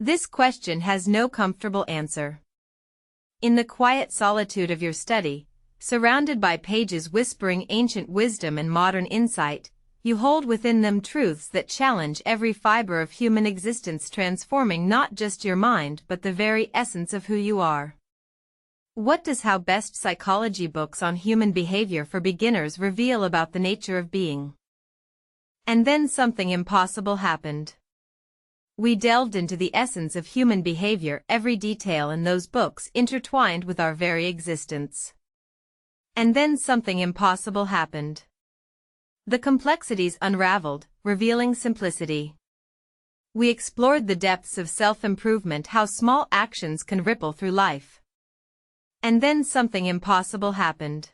This question has no comfortable answer. In the quiet solitude of your study, surrounded by pages whispering ancient wisdom and modern insight, you hold within them truths that challenge every fiber of human existence, transforming not just your mind but the very essence of who you are. What does How Best Psychology books on human behavior for beginners reveal about the nature of being? And then something impossible happened. We delved into the essence of human behavior, every detail in those books intertwined with our very existence. And then something impossible happened. The complexities unraveled, revealing simplicity. We explored the depths of self-improvement, how small actions can ripple through life. And then something impossible happened.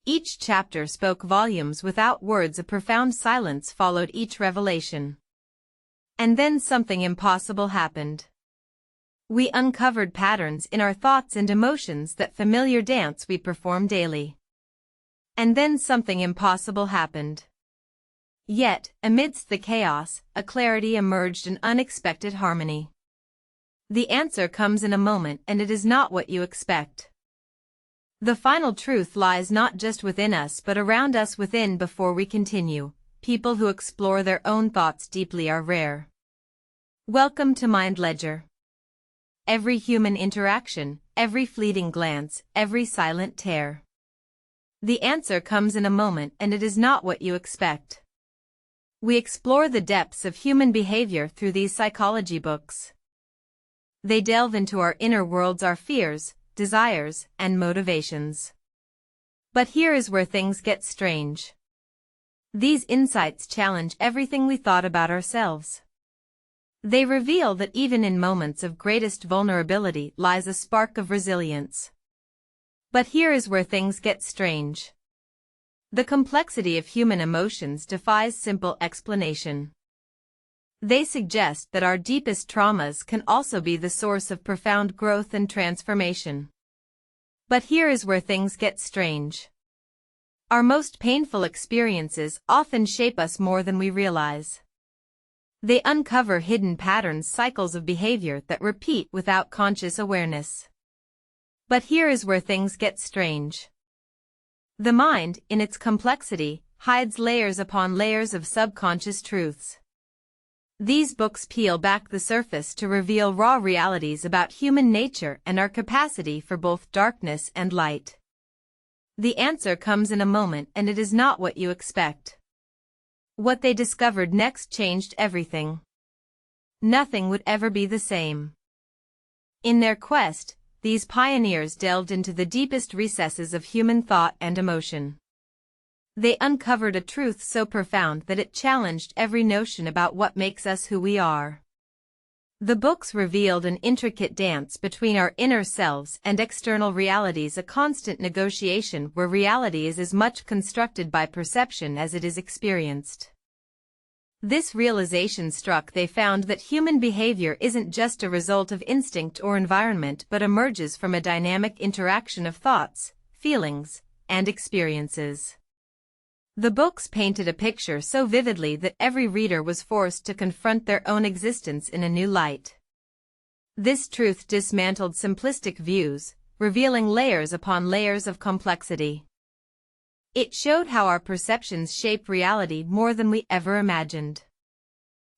Each chapter spoke volumes without words, a profound silence followed each revelation. And then something impossible happened. We uncovered patterns in our thoughts and emotions, that familiar dance we perform daily. And then something impossible happened. Yet, amidst the chaos, a clarity emerged, an unexpected harmony. The answer comes in a moment, and it is not what you expect. The final truth lies not just within us but around us within. Before we continue, people who explore their own thoughts deeply are rare. Welcome to MindLedger. Every human interaction, every fleeting glance, every silent tear. The answer comes in a moment, and it is not what you expect. We explore the depths of human behavior through these psychology books. They delve into our inner worlds, our fears, desires, and motivations. But here is where things get strange. These insights challenge everything we thought about ourselves. They reveal that even in moments of greatest vulnerability lies a spark of resilience. But here is where things get strange. The complexity of human emotions defies simple explanation. They suggest that our deepest traumas can also be the source of profound growth and transformation. But here is where things get strange. Our most painful experiences often shape us more than we realize. They uncover hidden patterns, cycles of behavior that repeat without conscious awareness. But here is where things get strange. The mind, in its complexity, hides layers upon layers of subconscious truths. These books peel back the surface to reveal raw realities about human nature and our capacity for both darkness and light. The answer comes in a moment, and it is not what you expect. What they discovered next changed everything. Nothing would ever be the same. In their quest, these pioneers delved into the deepest recesses of human thought and emotion. They uncovered a truth so profound that it challenged every notion about what makes us who we are. The books revealed an intricate dance between our inner selves and external realities, a constant negotiation where reality is as much constructed by perception as it is experienced. This realization struck. They found that human behavior isn't just a result of instinct or environment but emerges from a dynamic interaction of thoughts, feelings, and experiences. The books painted a picture so vividly that every reader was forced to confront their own existence in a new light. This truth dismantled simplistic views, revealing layers upon layers of complexity. It showed how our perceptions shape reality more than we ever imagined.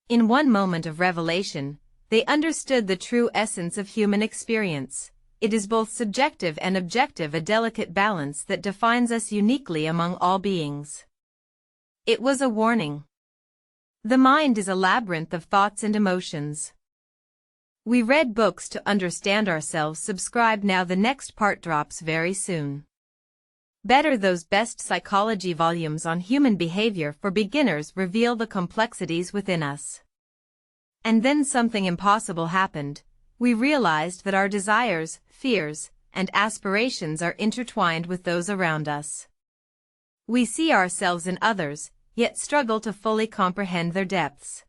In one moment of revelation, they understood the true essence of human experience. It is both subjective and objective, a delicate balance that defines us uniquely among all beings. It was a warning. The mind is a labyrinth of thoughts and emotions. We read books to understand ourselves. Subscribe now. The next part drops very soon. Better those best psychology volumes on human behavior for beginners reveal the complexities within us. And then something impossible happened. We realized that our desires, fears, and aspirations are intertwined with those around us. We see ourselves in others, yet struggle to fully comprehend their depths.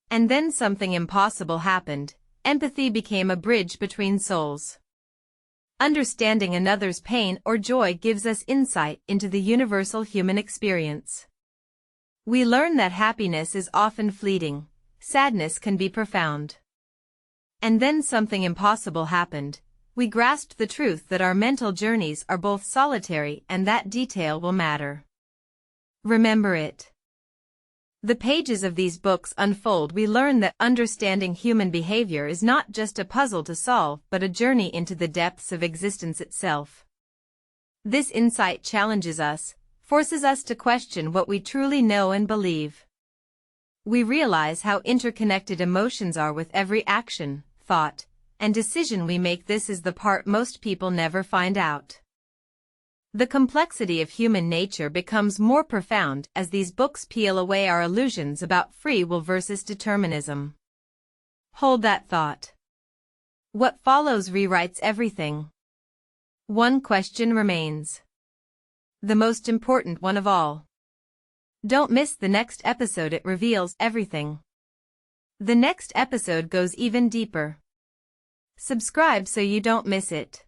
And then something impossible happened. Empathy became a bridge between souls. Understanding another's pain or joy gives us insight into the universal human experience. We learn that happiness is often fleeting, sadness can be profound. And then something impossible happened. We grasped the truth that our mental journeys are both solitary and that detail will matter. Remember it. The pages of these books unfold. We learn that understanding human behavior is not just a puzzle to solve but a journey into the depths of existence itself. This insight challenges us, forces us to question what we truly know and believe. We realize how interconnected emotions are with every action, thought, and decision we make. This is the part most people never find out. The complexity of human nature becomes more profound as these books peel away our illusions about free will versus determinism. Hold that thought. What follows rewrites everything. One question remains. The most important one of all. Don't miss the next episode. It reveals everything. The next episode goes even deeper. Subscribe so you don't miss it.